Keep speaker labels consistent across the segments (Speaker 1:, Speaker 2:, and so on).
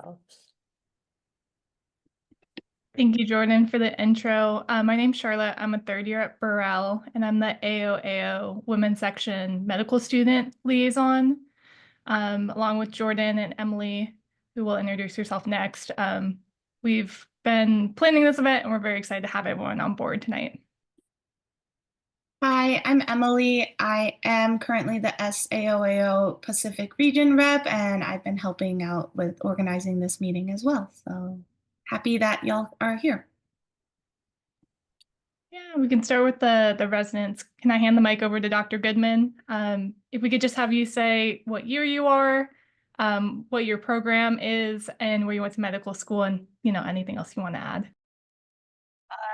Speaker 1: helps.
Speaker 2: Thank you, Jordan, for the intro. My name's Charlotte. I'm a third year at Burrell, and I'm the AOAO Women's Section Medical Student Liaison, along with Jordan and Emily, who will introduce herself next. We've been planning this event, and we're very excited to have everyone on board tonight.
Speaker 3: Hi, I'm Emily. I am currently the SAOAO Pacific Region rep, and I've been helping out with organizing this meeting as well. So happy that y'all are here.
Speaker 2: Yeah, we can start with the residents. Can I hand the mic over to Dr. Goodman? If we could just have you say what year you are, what your program is, and where you went to medical school, and anything else you want to add.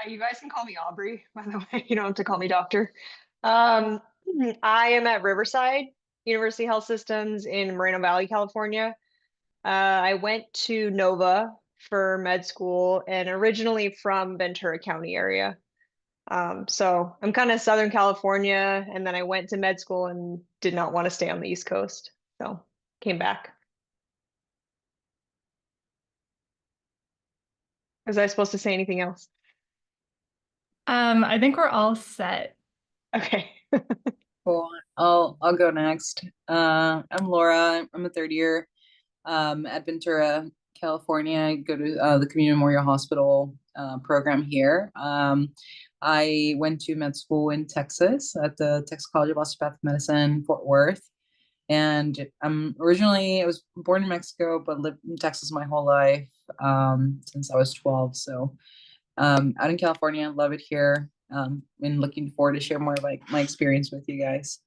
Speaker 4: You guys can call me Aubrey, by the way. You don't have to call me doctor. Um, I am at Riverside University Health Systems in Moreno Valley, California. I went to Nova for med school and originally from Ventura County area. So I'm kind of Southern California, and then I went to med school and did not want to stay on the East Coast. So came back. Was I supposed to say anything else?
Speaker 2: I think we're all set.
Speaker 4: Okay.
Speaker 5: Cool. I'll go next. I'm Laura. I'm a third year at Ventura, California. I go to the Community Memorial Hospital program here. I went to med school in Texas at the Texas College of Osteopathic Medicine, Fort Worth. And I was born in Mexico, but lived in Texas my whole life since I was 12. So out in California, love it here. And looking forward to share more of my experience with you guys.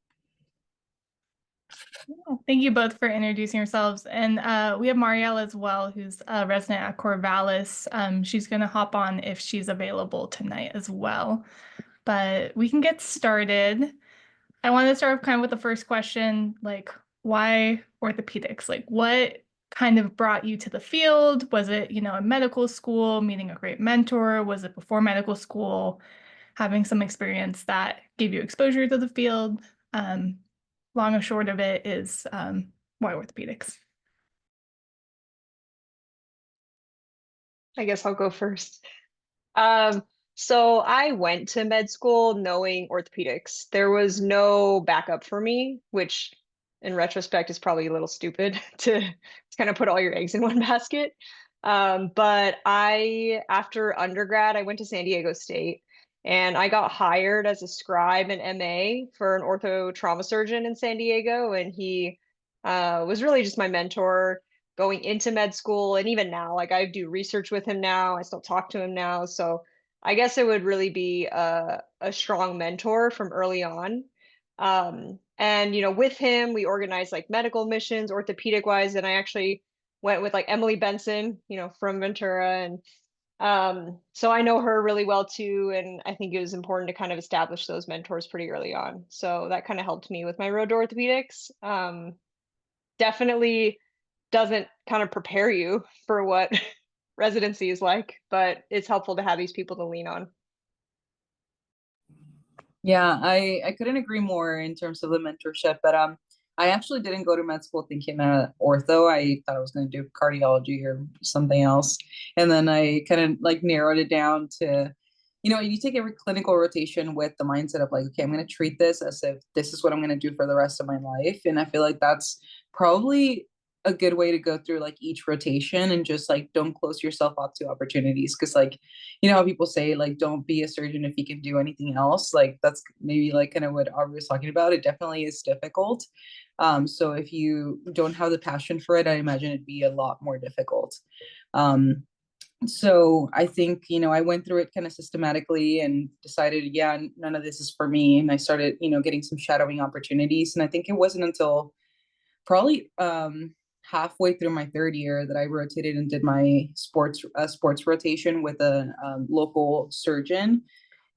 Speaker 2: Thank you both for introducing yourselves. And we have Marielle as well, who's a resident at Corvallis. She's going to hop on if she's available tonight as well. But we can get started. I want to start kind of with the first question, like why orthopedics? Like what kind of brought you to the field? Was it, in medical school, meeting a great mentor? Was it before medical school, having some experience that gave you exposure to the field? Long and short of it is why orthopedics?
Speaker 4: I guess I'll go first. So I went to med school knowing orthopedics. There was no backup for me, which in retrospect is probably a little stupid to kind of put all your eggs in one basket. But after undergrad, I went to San Diego State and I got hired as a scribe and MA for an ortho trauma surgeon in San Diego. And he was really just my mentor going into med school. And even now, like I do research with him now, I still talk to him now. So I guess it would really be a strong mentor from early on. And with him, we organized like medical missions, orthopedic wise, and I actually went with like Emily Benson, from Ventura, and so I know her really well too. And I think it was important to kind of establish those mentors pretty early on. So that kind of helped me with my road to orthopedics. Definitely doesn't kind of prepare you for what residency is like, but it's helpful to have these people to lean on.
Speaker 5: Yeah, I couldn't agree more in terms of the mentorship, but I actually didn't go to med school thinking ortho. I thought I was going to do cardiology or something else. And then I kind of like narrowed it down to, you take every clinical rotation with the mindset of like, okay, I'm going to treat this as if this is what I'm going to do for the rest of my life. And I feel like that's probably a good way to go through like each rotation and just like don't close yourself off to opportunities. Cause like, how people say like don't be a surgeon if you can do anything else. Like that's maybe like kind of what Aubrey was talking about. It definitely is difficult. So if you don't have the passion for it, I imagine it'd be a lot more difficult. So I think, I went through it kind of systematically and decided, yeah, none of this is for me. And I started, getting some shadowing opportunities. And I think it wasn't until probably halfway through my third year that I rotated and did my sports rotation with a local surgeon.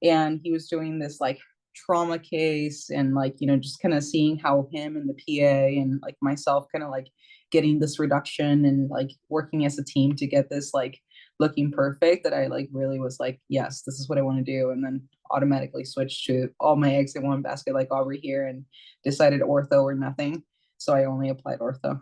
Speaker 5: And he was doing this like trauma case and like, just kind of seeing how him and the PA and like myself kind of like getting this reduction and like working as a team to get this like looking perfect, that I like really was like, yes, this is what I want to do. And then automatically switched to all my eggs in one basket like Aubrey here and decided ortho or nothing. So I only applied ortho.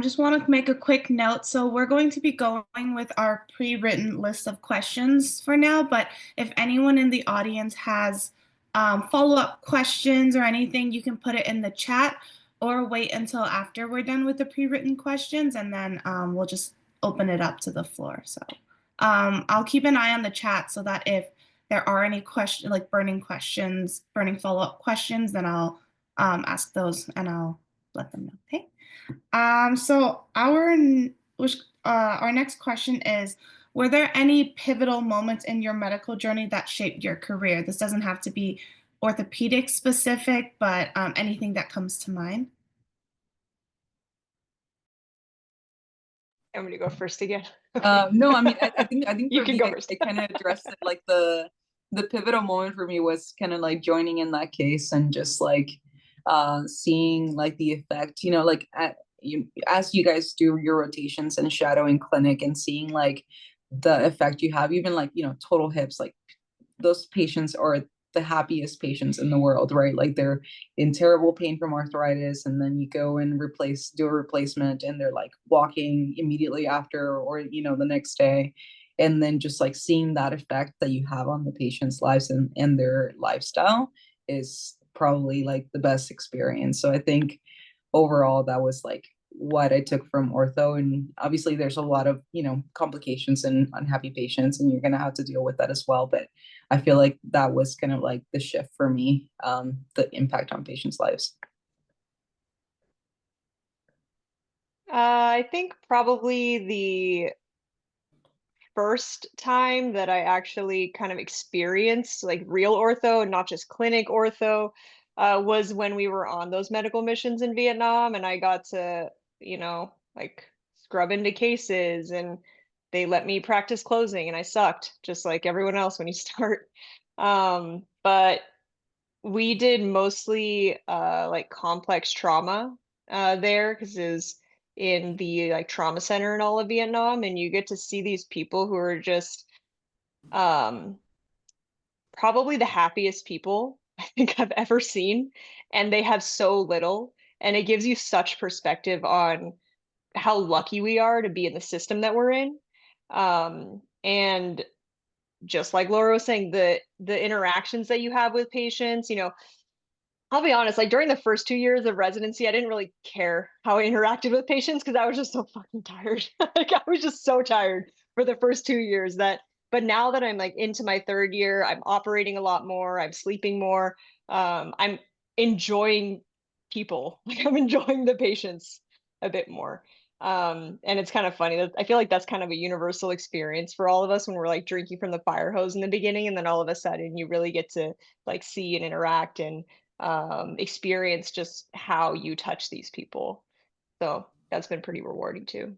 Speaker 3: Just want to make a quick note. So we're going to be going with our pre-written list of questions for now, but if anyone in the audience has follow-up questions or anything, you can put it in the chat or wait until after we're done with the pre-written questions, and then we'll just open it up to the floor. So I'll keep an eye on the chat so that if there are any questions, like burning questions, burning follow-up questions, then I'll ask those and I'll let them know. Okay. So our next question is, were there any pivotal moments in your medical journey that shaped your career? This doesn't have to be orthopedic specific, but anything that comes to mind.
Speaker 4: I'm gonna go first again.
Speaker 5: No, I mean, I think
Speaker 4: You
Speaker 5: for
Speaker 4: can
Speaker 5: me,
Speaker 4: go first.
Speaker 5: I kind of addressed it. Like the pivotal moment for me was kind of like joining in that case and just like seeing like the effect, you know, like as you guys do your rotations and shadowing clinic and seeing like the effect you have, even like, you know, total hips, like those patients are the happiest patients in the world, right? Like they're in terrible pain from arthritis, and then you go and do a replacement, and they're like walking immediately after, or you know, the next day. And then just like seeing that effect that you have on the patient's lives and their lifestyle is probably like the best experience. So I think overall that was like what I took from ortho. And obviously there's a lot of, you know, complications and unhappy patients, and you're going to have to deal with that as well. But I feel like that was kind of like the shift for me, the impact on patients' lives.
Speaker 4: I think probably the first time that I actually kind of experienced like real ortho, not just clinic ortho, was when we were on those medical missions in Vietnam, and I got to, you know, like scrub into cases, and they let me practice closing, and I sucked just like everyone else when you start. But we did mostly like complex trauma there because it was in the like trauma center in all of Vietnam, and you get to see these people who are just um probably the happiest people I think I've ever seen, and they have so little, and it gives you such perspective on how lucky we are to be in the system that we're in. And just like Laura was saying, the interactions that you have with patients, you know, I'll be honest, like during the first 2 years of residency, I didn't really care how I interacted with patients because I was just so fucking tired. Like I was just so tired for the first 2 years that, but now that I'm like into my third year, I'm operating a lot more, I'm sleeping more, I'm enjoying people, like I'm enjoying the patients a bit more. And it's kind of funny that I feel like that's kind of a universal experience for all of us when we're like drinking from the fire hose in the beginning, and then all of a sudden you really get to like see and interact and experience just how you touch these people. So that's been pretty rewarding too.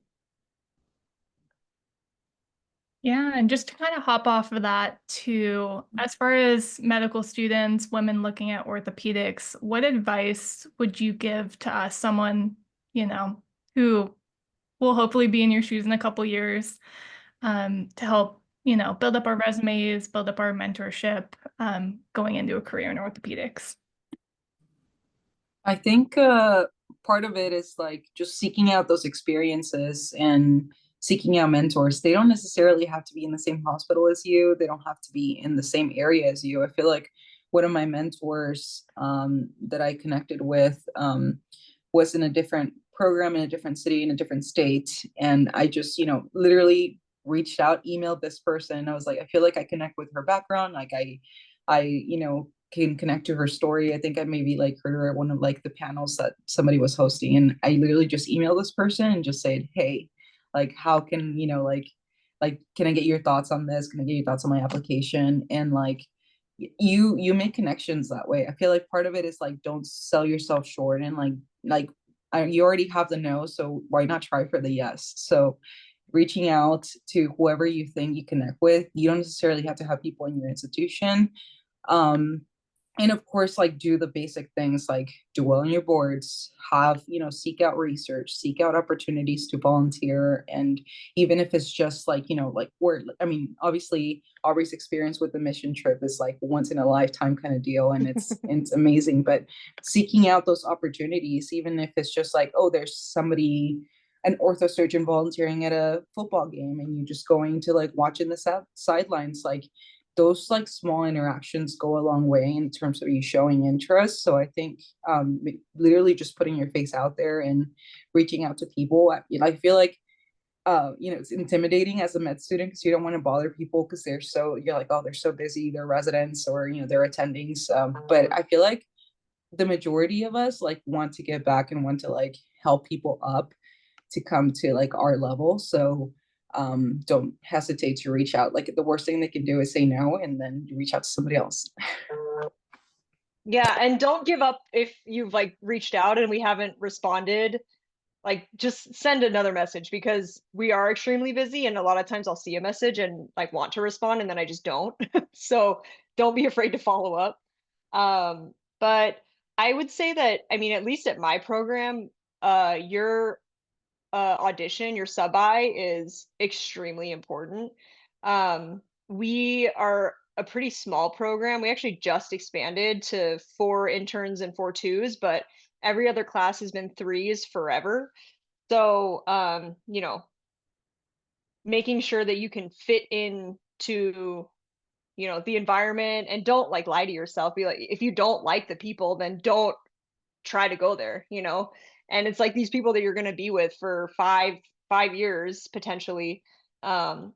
Speaker 2: Yeah, and just to kind of hop off of that too, as far as medical students, women looking at orthopedics, what advice would you give to us, someone, you know, who will hopefully be in your shoes in a couple years, to help, you know, build up our resumes, build up our mentorship, going into a career in orthopedics?
Speaker 5: I think part of it is like just seeking out those experiences and seeking out mentors. They don't necessarily have to be in the same hospital as you. They don't have to be in the same area as you. I feel like one of my mentors that I connected with was in a different program in a different city in a different state, and I just, you know, literally reached out, emailed this person. I was like, I feel like I connect with her background. Like you know, can connect to her story. I think I maybe like heard her at one of like the panels that somebody was hosting, and I literally just emailed this person and just said, hey, like how can, you know, like can I get your thoughts on this? Can I get your thoughts on my application? And like you make connections that way. I feel like part of it is like don't sell yourself short, and like you already have the no, so why not try for the yes? So reaching out to whoever you think you connect with. You don't necessarily have to have people in your institution. Um, and of course, like do the basic things like do well on your boards, have, seek out research, seek out opportunities to volunteer. And even if it's just like, like I mean, obviously Aubrey's experience with the mission trip is like once in a lifetime kind of deal. And it's amazing, but seeking out those opportunities, even if it's just like, oh, there's somebody, an ortho surgeon volunteering at a football game and you just going to like watching the sidelines, like those like small interactions go a long way in terms of you showing interest. So I think literally just putting your face out there and reaching out to people. I feel like it's intimidating as a med student because you don't want to bother people because you're like, oh, they're so busy, they're residents or they're attendings. But I feel like the majority of us like want to give back and want to like help people up to come to like our level. So don't hesitate to reach out. Like the worst thing they can do is say no, and then you reach out to somebody else.
Speaker 4: Yeah, and don't give up if you've like reached out and we haven't responded. Like just send another message because we are extremely busy and a lot of times I'll see a message and like want to respond and then I just don't. So don't be afraid to follow up. But I would say that, I mean, at least at my program, your audition, your sub-I is extremely important. We are a pretty small program. We actually just expanded to 4 interns and 4 twos, but every other class has been 3s forever. So, making sure that you can fit into, the environment and don't like lie to yourself. Be like, if you don't like the people, then don't try to go there. And it's like these people that you're going to be with for 5 years potentially.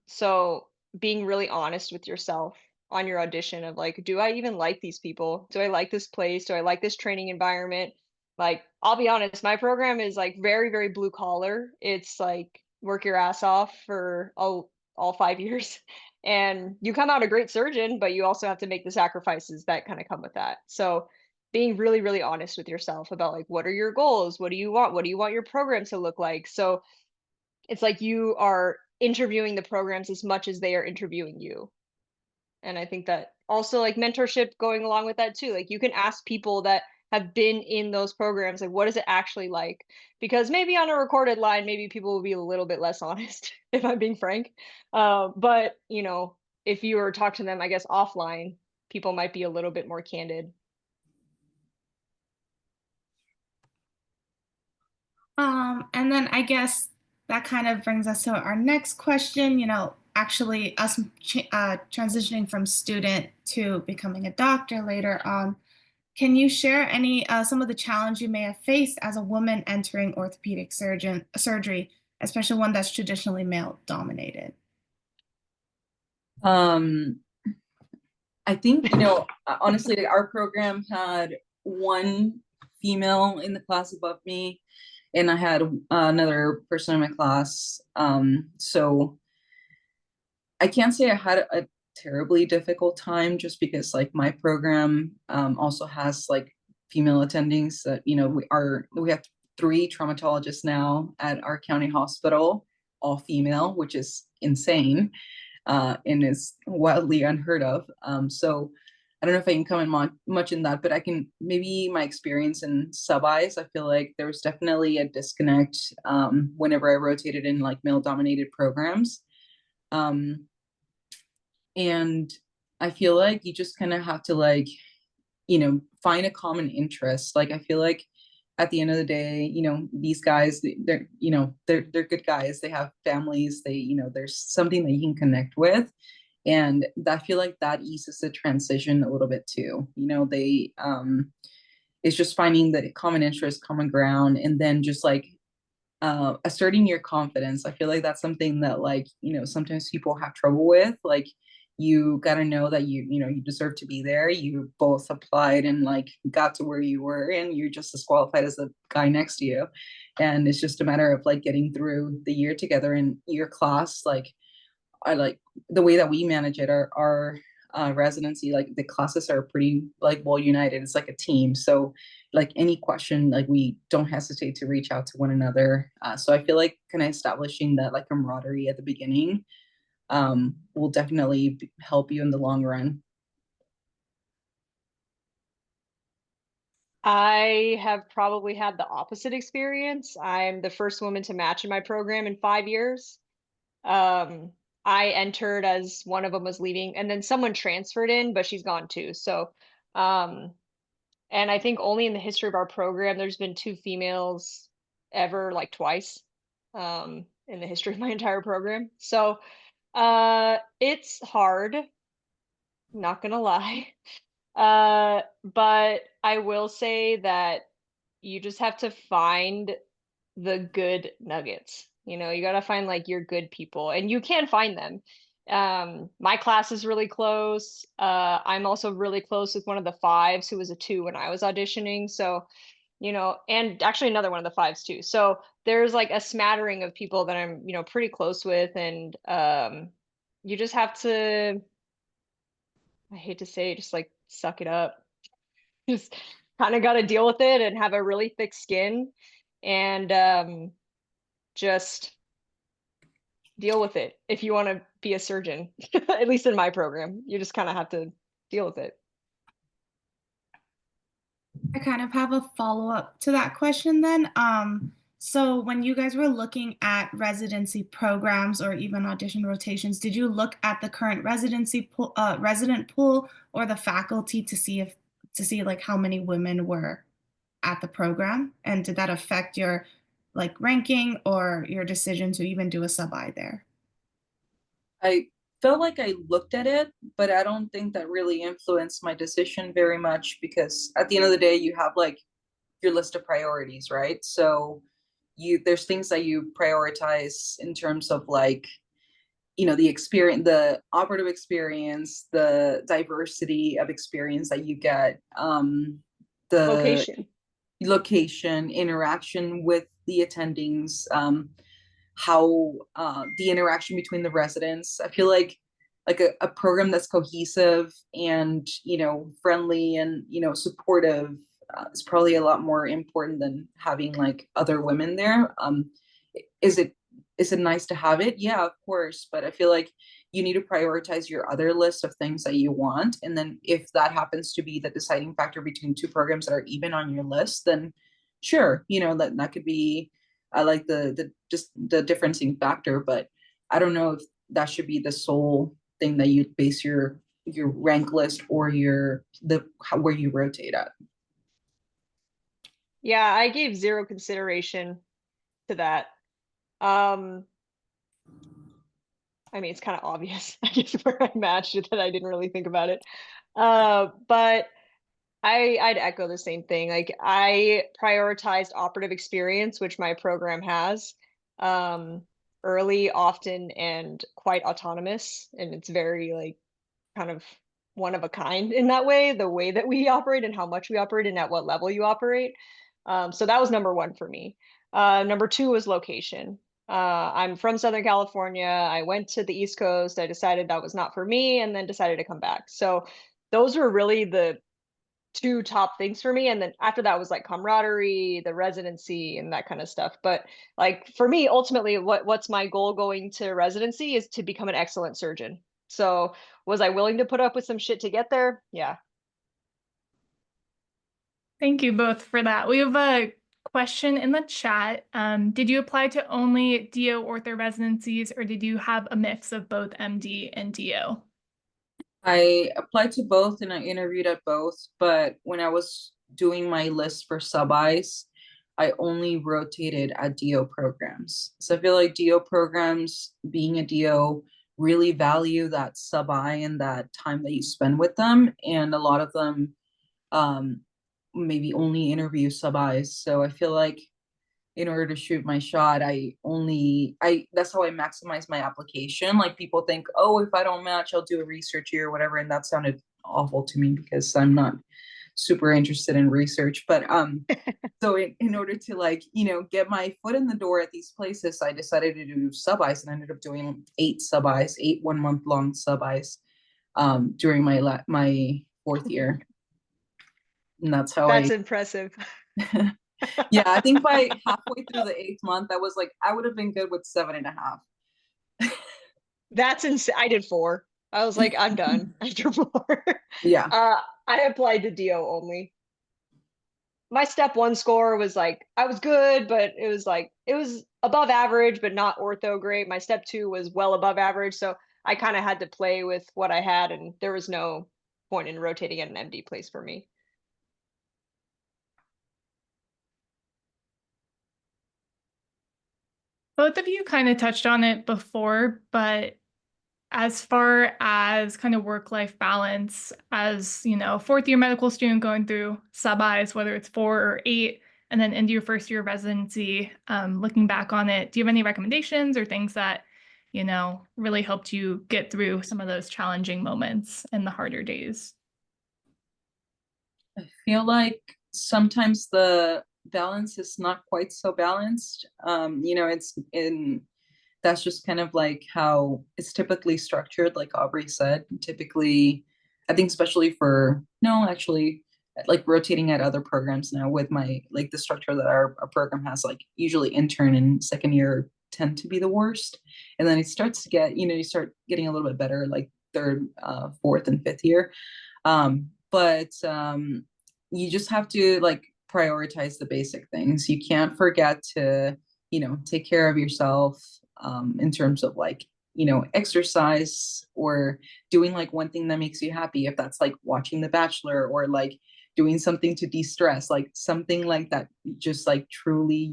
Speaker 4: So being really honest with yourself on your audition of like, do I even like these people? Do I like this place? Do I like this training environment? Like, I'll be honest, my program is like very, very blue collar. It's like work your ass off for all 5 years. And you come out a great surgeon, but you also have to make the sacrifices that kind of come with that. So being really, really honest with yourself about like, what are your goals? What do you want? What do you want your program to look like? So it's like you are interviewing the programs as much as they are interviewing you. And I think that also like mentorship going along with that too. Like you can ask people that have been in those programs, like what is it actually like? Because maybe on a recorded line, maybe people will be a little bit less honest, if I'm being frank. But if you were to talk to them, I guess offline, people might be a little bit more candid.
Speaker 3: And then I guess that kind of brings us to our next question. Actually, us transitioning from student to becoming a doctor later on. Can you share some of the challenge you may have faced as a woman entering orthopedic surgery, especially one that's traditionally male dominated?
Speaker 5: Um, I think, honestly, our program had one female in the class above me, and I had another person in my class. So I can't say I had a terribly difficult time just because like my program also has like female attendings that, we have 3 traumatologists now at our county hospital, all female, which is insane and is wildly unheard of. So I don't know if I can comment much in that, but I can maybe my experience in sub-Is, I feel like there was definitely a disconnect whenever I rotated in like male dominated programs. And I feel like you just kind of have to like, find a common interest. Like I feel like at the end of the day, these guys, they're good guys. They have families. There's something that you can connect with. And I feel like that eases the transition a little bit too. They it's just finding the common interest, common ground, and then just like asserting your confidence. I feel like that's something that like, sometimes people have trouble with. Like you got to know that you deserve to be there. You both applied and like got to where you were, and you're just as qualified as the guy next to you. And it's just a matter of like getting through the year together. In your class, like I like the way that we manage it. Our residency, like the classes are pretty like well united. It's like a team. So like any question, like we don't hesitate to reach out to one another. So I feel like kind of establishing that like camaraderie at the beginning will definitely help you in the long run.
Speaker 4: I have probably had the opposite experience. I'm the first woman to match in my program in 5 years. Um, I entered as one of them was leaving, and then someone transferred in, but she's gone too. So, um, and I think only in the history of our program, there's been two females ever, like twice, in the history of my entire program. So, it's hard, not gonna lie. But I will say that you just have to find the good nuggets. You know, you got to find like your good people, and you can find them. My class is really close. I'm also really close with one of the fives who was a two when I was auditioning. So, you know, and actually another one of the fives too. So there's like a smattering of people that I'm, you know, pretty close with, and you just have to, I hate to say, just like suck it up. Just kind of got to deal with it and have a really thick skin, and just deal with it if you want to be a surgeon. At least in my program, you just kind of have to deal with it.
Speaker 3: I kind of have a follow-up to that question then. So when you guys were looking at residency programs or even audition rotations, did you look at the current resident pool or the faculty to see like how many women were at the program? And did that affect your like ranking or your decision to even do a sub-I there?
Speaker 5: I felt like I looked at it, but I don't think that really influenced my decision very much because at the end of the day, you have like your list of priorities, right? So there's things that you prioritize in terms of like, the experience, the operative experience, the diversity of experience that you get, the
Speaker 4: Location.
Speaker 5: location, interaction with the attendings, how the interaction between the residents. I feel like a program that's cohesive and friendly and supportive is probably a lot more important than having like other women there. Is it nice to have it? Yeah, of course, but I feel like you need to prioritize your other list of things that you want, and then if that happens to be the deciding factor between two programs that are even on your list, then sure, that could be. I like the just the differencing factor, but I don't know if that should be the sole thing that you base your rank list or where you rotate at.
Speaker 4: Yeah, I gave zero consideration to that. Um, I mean, it's kind of obvious, I guess, where I matched it that I didn't really think about it. But I'd echo the same thing. Like I prioritized operative experience, which my program has, um, early, often, and quite autonomous. And it's very like kind of one of a kind in that way that we operate and how much we operate and at what level you operate. So that was number one for me. Number two was location. I'm from Southern California. I went to the East Coast. I decided that was not for me and then decided to come back. So those were really the two top things for me. And then after that was like camaraderie, the residency, and that kind of stuff. But like for me, ultimately, what's my goal going to residency is to become an excellent surgeon. So was I willing to put up with some shit to get there? Yeah.
Speaker 2: Thank you both for that. We have a question in the chat. Did you apply to only DO ortho residencies, or did you have a mix of both MD and DO?
Speaker 5: I applied to both and I interviewed at both, but when I was doing my list for sub-Is, I only rotated at DO programs. So I feel like DO programs, being a DO, really value that sub-I and that time that you spend with them. And a lot of them um, maybe only interview sub-Is. So I feel like in order to shoot my shot, I that's how I maximize my application. Like people think, oh, if I don't match, I'll do a research year or whatever. And that sounded awful to me because I'm not super interested in research. But so in order to like, get my foot in the door at these places, I decided to do sub-Is and I ended up doing 8 sub-Is, 8 1 month long sub-Is during my 4th year. And that's how
Speaker 4: That's impressive.
Speaker 5: Yeah, I think by halfway through the 8th month, I was like, I would have been good with 7.5.
Speaker 4: That's insane. I did 4. I was like, I'm done after 4.
Speaker 5: Yeah.
Speaker 4: I applied to DO only. my step one score was like, I was good, but it was like, it was above average, but not ortho great. My step two was well above average. So I kind of had to play with what I had, and there was no point in rotating at an MD place for me.
Speaker 2: Both of you kind of touched on it before, but as far as kind of work-life balance, as you know, fourth year medical student going through sub-Is, whether it's 4 or 8, and then into your first year of residency, looking back on it, do you have any recommendations or things that, you know, really helped you get through some of those challenging moments and the harder days?
Speaker 5: I feel like sometimes the balance is not quite so balanced. You know, it's in that's just kind of like how it's typically structured, like Aubrey said. Typically, I think especially for no, actually, like rotating at other programs now with my like the structure that our program has, like usually intern and second year tend to be the worst. And then it starts to get, you know, you start getting a little bit better like third, fourth, and fifth year. But you just have to like prioritize the basic things. You can't forget to, you know, take care of yourself in terms of like, you know, exercise or doing like one thing that makes you happy. If that's like watching The Bachelor or like doing something to de-stress, like something like that, just like truly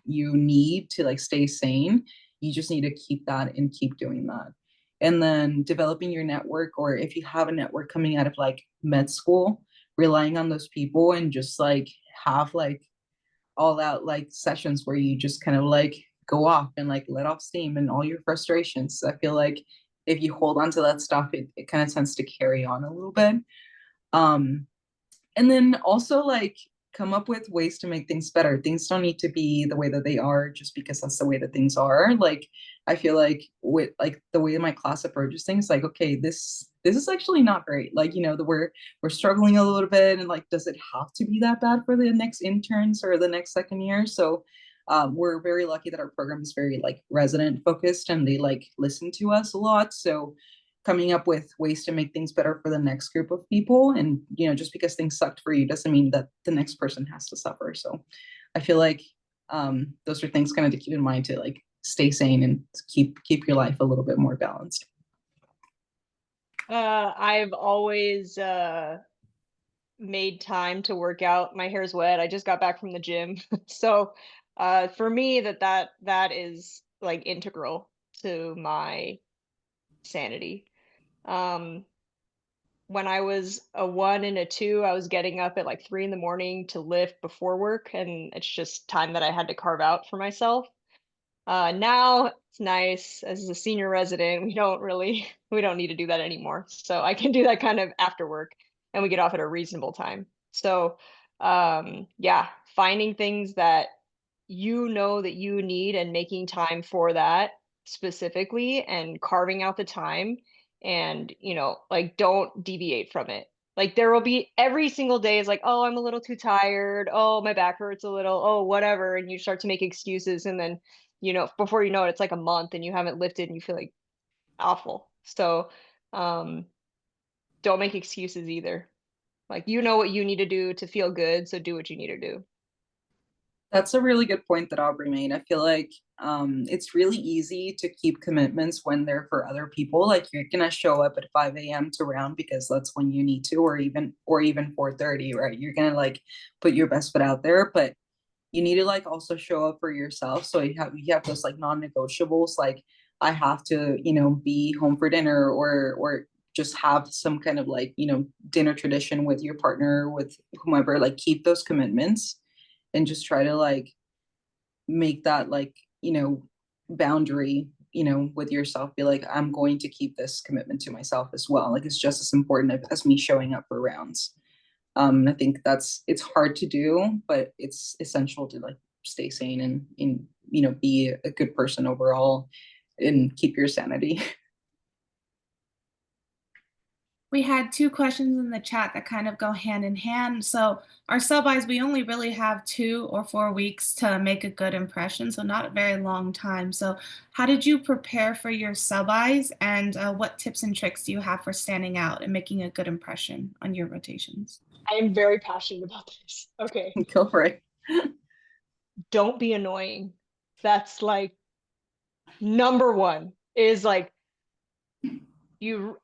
Speaker 5: you need to like stay sane. You just need to keep that and keep doing that. And then developing your network, or if you have a network coming out of like med school, relying on those people and just like have like all out like sessions where you just kind of like go off and like let off steam and all your frustrations. I feel like if you hold on to that stuff, it kind of tends to carry on a little bit. Um, and then also like come up with ways to make things better. Things don't need to be the way that they are just because that's the way that things are. Like I feel like with like the way my class approaches things, like okay, this is actually not great. Like you know, we're struggling a little bit, and like, does it have to be that bad for the next interns or the next second year? So we're very lucky that our program is very like resident focused, and they like listen to us a lot. So coming up with ways to make things better for the next group of people, and you know, just because things sucked for you doesn't mean that the next person has to suffer. So I feel like those are things kind of to keep in mind to like stay sane and keep your life a little bit more balanced.
Speaker 4: I've always made time to work out. My hair's wet. I just got back from the gym. So for me that is like integral to my sanity. Um when I was a 1 and a 2, I was getting up at like 3 in the morning to lift before work, and it's just time that I had to carve out for myself. Now it's nice as a senior resident, we don't need to do that anymore. So I can do that kind of after work, and we get off at a reasonable time. So yeah, finding things that you know that you need and making time for that specifically and carving out the time, and like don't deviate from it. Like there will be every single day is like, oh, I'm a little too tired, oh, my back hurts a little, oh, whatever, and you start to make excuses, and then before you know it, it's like a month and you haven't lifted and you feel like awful. So um don't make excuses either. Like you know what you need to do to feel good, so do what you need to do.
Speaker 5: That's a really good point that Aubrey made. I feel like it's really easy to keep commitments when they're for other people. Like you're gonna show up at 5 a.m. to round because that's when you need to, or even 4:30, right? You're gonna like put your best foot out there, but you need to like also show up for yourself. So you have those like non-negotiables, like I have to, you know, be home for dinner, or just have some kind of like, you know, dinner tradition with your partner, with whomever, like keep those commitments and just try to like make that like, you know, boundary, you know, with yourself. Be like, I'm going to keep this commitment to myself as well. Like it's just as important as me showing up for rounds. I think it's hard to do, but it's essential to like stay sane and you know, be a good person overall and keep your sanity.
Speaker 3: We had two questions in the chat that kind of go hand in hand. So our sub-Is, we only really have 2 or 4 weeks to make a good impression, so not a very long time. So how did you prepare for your sub-Is, and what tips and tricks do you have for standing out and making a good impression on your rotations?
Speaker 4: I am very passionate about this. Okay.
Speaker 5: Go for it.
Speaker 4: Don't be annoying. That's like number one is like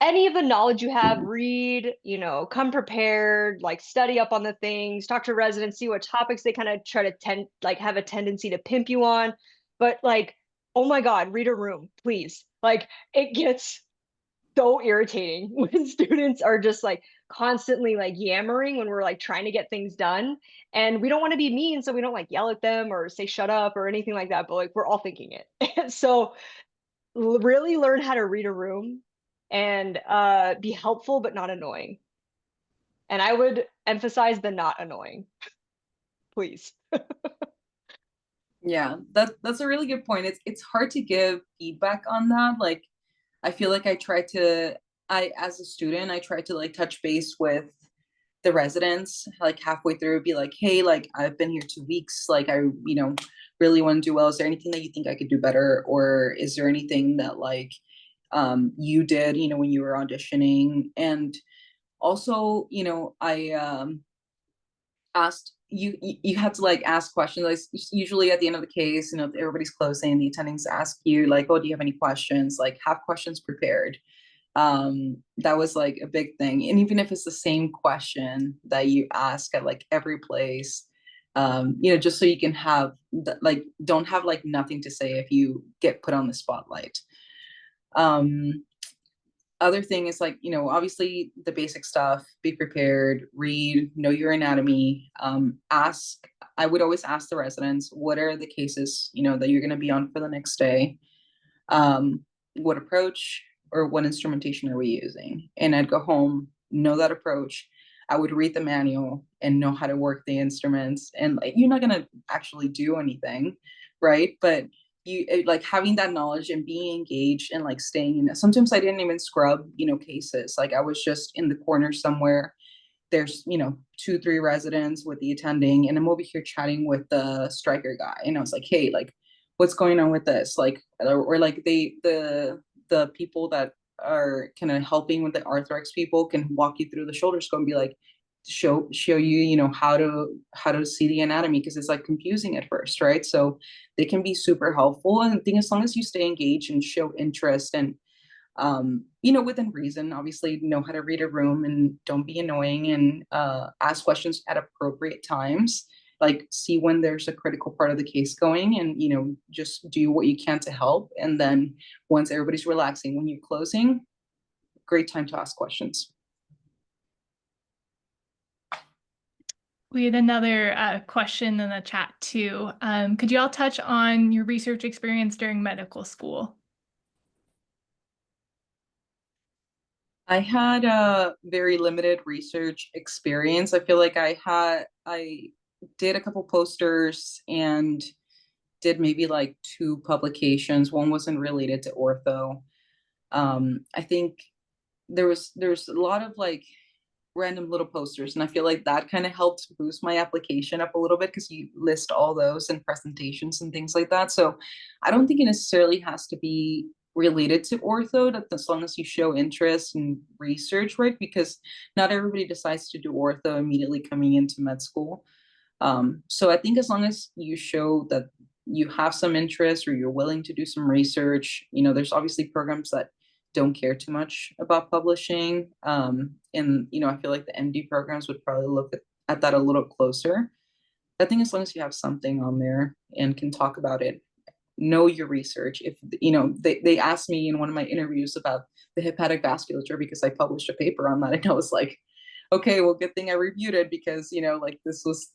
Speaker 4: any of the knowledge you have, read, come prepared, like study up on the things, talk to residents, see what topics they kind of try to have a tendency to pimp you on. But like, oh my God, read a room, please. Like it gets so irritating when students are just like constantly like yammering when we're like trying to get things done. And we don't want to be mean, so we don't like yell at them or say shut up or anything like that, but like we're all thinking it. And so really learn how to read a room and be helpful but not annoying. And I would emphasize the not annoying, please.
Speaker 5: Yeah, that's a really good point. It's hard to give feedback on that. Like, I feel like I as a student, I tried to like touch base with the residents like halfway through, be like, hey, like I've been here 2 weeks, like I, really want to do well. Is there anything that you think I could do better? Or is there anything that like you did, when you were auditioning? And also, I asked you had to like ask questions like usually at the end of the case, if everybody's closing, the attendings ask you like, oh, do you have any questions? Like have questions prepared. That was like a big thing. And even if it's the same question that you ask at like every place, just so you can have like don't have like nothing to say if you get put on the spotlight. Other thing is like, obviously the basic stuff, be prepared, read, know your anatomy. I would always ask the residents, what are the cases, that you're going to be on for the next day? What approach or what instrumentation are we using? And I'd go home, know that approach. I would read the manual and know how to work the instruments. And like, you're not going to actually do anything, right? But like having that knowledge and being engaged and like staying in it. Sometimes I didn't even scrub, cases. Like I was just in the corner somewhere. There's, 2, 3 residents with the attending, and I'm over here chatting with the striker guy. And I was like, hey, like, what's going on with this? Like, or like the people that are kind of helping with the arthritis people can walk you through the shoulder scope and be like, show you, how to see the anatomy, because it's like confusing at first, right? So they can be super helpful. And I think as long as you stay engaged and show interest and within reason, obviously know how to read a room and don't be annoying, and ask questions at appropriate times, like see when there's a critical part of the case going, and just do what you can to help. And then once everybody's relaxing, when you're closing, great time to ask questions.
Speaker 2: We had another question in the chat too. Could you all touch on your research experience during medical school?
Speaker 5: I had a very limited research experience. I feel like I did a couple posters and did maybe like 2 publications. One wasn't related to ortho. I think there's a lot of like random little posters, and I feel like that kind of helped boost my application up a little bit, because you list all those in presentations and things like that. So I don't think it necessarily has to be related to ortho, that as long as you show interest in research, right? Because not everybody decides to do ortho immediately coming into med school. So I think as long as you show that you have some interest or you're willing to do some research, there's obviously programs that don't care too much about publishing. And, I feel like the MD programs would probably look at that a little closer. I think as long as you have something on there and can talk about it, know your research. If, they asked me in one of my interviews about the hepatic vasculature because I published a paper on that. And I was like, okay, well, good thing I reviewed it, because, like this was,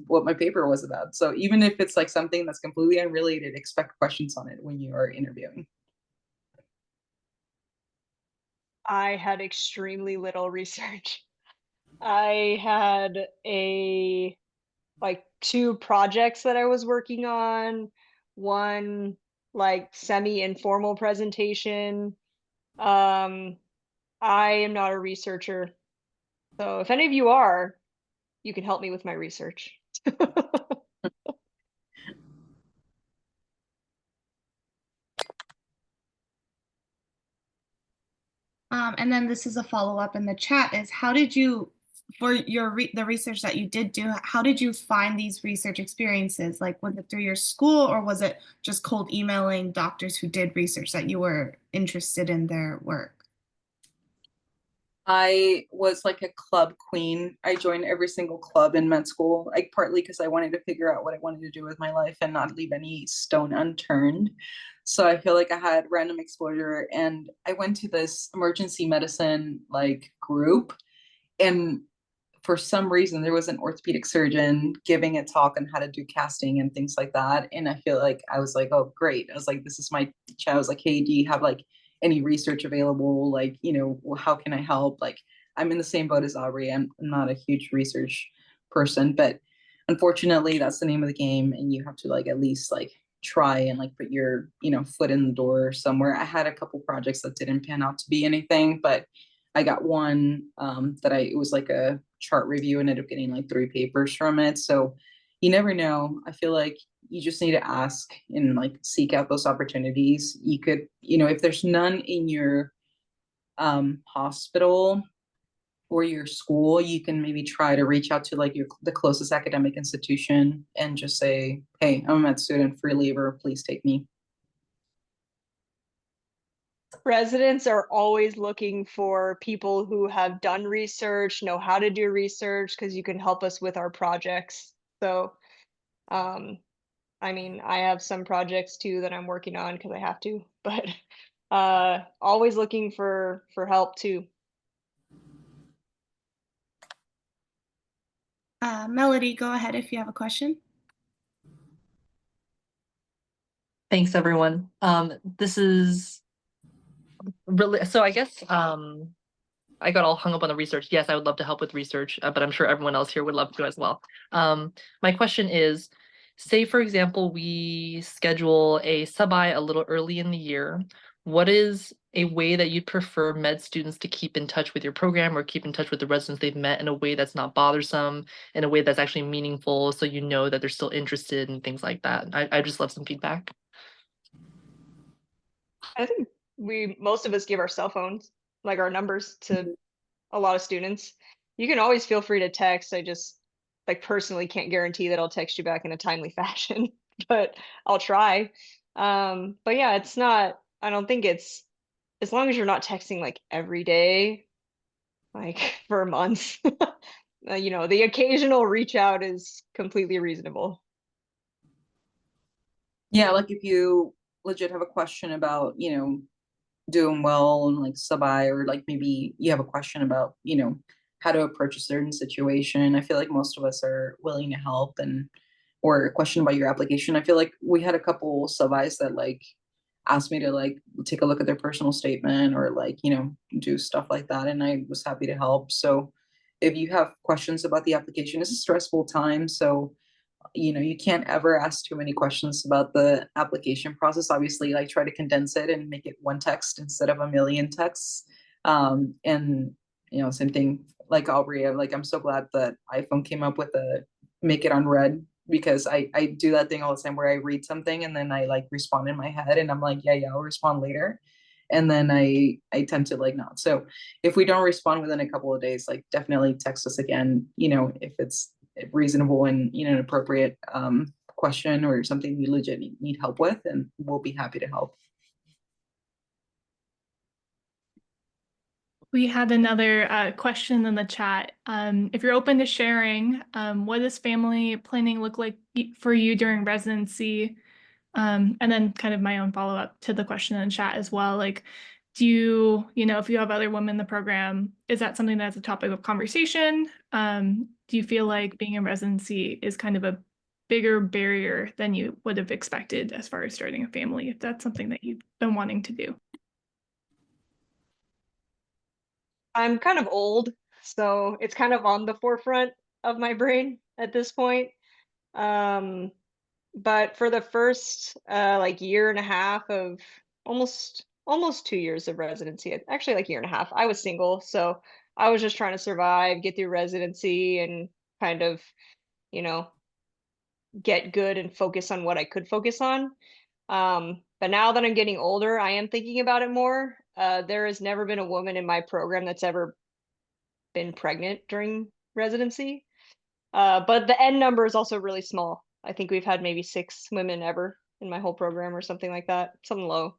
Speaker 5: what my paper was about. So even if it's like something that's completely unrelated, expect questions on it when you are interviewing.
Speaker 4: I had extremely little research. I had like 2 projects that I was working on, one like semi-informal presentation. I am not a researcher. So if any of you are, you can help me with my research.
Speaker 3: And then this is a follow-up in the chat is, how did you for the research that you did do, how did you find these research experiences? Like, was it through your school, or was it just cold emailing doctors who did research that you were interested in their work?
Speaker 5: I was like a club queen. I joined every single club in med school, like partly because I wanted to figure out what I wanted to do with my life and not leave any stone unturned. So I feel like I had random exposure, and I went to this emergency medicine like group, and for some reason there was an orthopedic surgeon giving a talk on how to do casting and things like that, and I feel like I was like, oh great, I was like, this is my I was like, hey, do you have like any research available, like, you know, how can I help? Like, I'm in the same boat as Aubrey. I'm not a huge research person, but unfortunately that's the name of the game, and you have to like at least like try and like put your, you know, foot in the door somewhere. I had a couple projects that didn't pan out to be anything, but I got one that it was like a chart review and ended up getting like 3 papers from it. So you never know. I feel like you just need to ask and like seek out those opportunities. You could, you know, if there's none in your hospital or your school, you can maybe try to reach out to like the closest academic institution and just say, hey, I'm a med student, free leaver, please take me.
Speaker 4: Residents are always looking for people who have done research, know how to do research, because you can help us with our projects. So, I mean, I have some projects too that I'm working on because I have to, but always looking for help too.
Speaker 3: Melody, go ahead if you have a question.
Speaker 1: Thanks, everyone. This is really, so I guess I got all hung up on the research. Yes, I would love to help with research, but I'm sure everyone else here would love to as well. My question is, say for example, we schedule a sub-I a little early in the year. What is a way that you'd prefer med students to keep in touch with your program or keep in touch with the residents they've met in a way that's not bothersome, in a way that's actually meaningful, so you know that they're still interested and things like that? I just love some feedback.
Speaker 4: I think most of us give our cell phones, like our numbers, to a lot of students. You can always feel free to text. I just like personally can't guarantee that I'll text you back in a timely fashion, but I'll try. But yeah, it's not, I don't think it's, as long as you're not texting like every day, like for months, you know, the occasional reach out is completely reasonable.
Speaker 5: Yeah, like if you legit have a question about, you know, doing well and like sub-I, or like maybe you have a question about, you know, how to approach a certain situation. I feel like most of us are willing to help, and or a question about your application. I feel like we had a couple sub-Is that like asked me to like take a look at their personal statement or like, you know, do stuff like that, and I was happy to help. So if you have questions about the application, it's a stressful time, so you know, you can't ever ask too many questions about the application process. Obviously, like try to condense it and make it one text instead of a million texts. And you know, same thing like Aubrey, I'm so glad that iPhone came up with a make it on red, because I do that thing all the time where I read something and then I like respond in my head and I'm like, yeah, I'll respond later. And then I tend to like not. So if we don't respond within a couple of days, like definitely text us again, you know, if it's reasonable and, you know, an appropriate question or something you legit need help with, and we'll be happy to help.
Speaker 2: We had another question in the chat. If you're open to sharing, what does family planning look like for you during residency? And then kind of my own follow-up to the question in the chat as well. Like, do you know, if you have other women in the program, is that something that's a topic of conversation? Do you feel like being in residency is kind of a bigger barrier than you would have expected as far as starting a family, if that's something that you've been wanting to do?
Speaker 4: I'm kind of old, so it's kind of on the forefront of my brain at this point. But for the first like year and a half of almost 2 years of residency, actually like year and a half, I was single, so I was just trying to survive, get through residency, and kind of, you know, get good and focus on what I could focus on. But now that I'm getting older, I am thinking about it more. There has never been a woman in my program that's ever been pregnant during residency. But the N number is also really small. I think we've had maybe 6 women ever in my whole program or something like that, something low.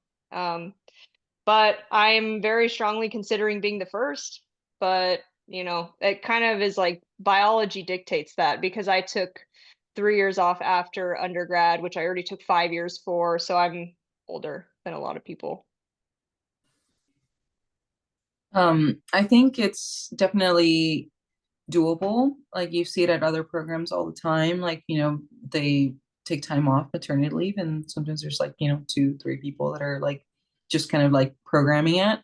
Speaker 4: But I'm very strongly considering being the first, but you know, it kind of is like biology dictates that because I took 3 years off after undergrad, which I already took 5 years for, so I'm older than a lot of people.
Speaker 5: I think it's definitely doable. Like you see it at other programs all the time. Like, you know, they take time off maternity leave, and sometimes there's like, you know, 2, 3 people that are like just kind of like programming it.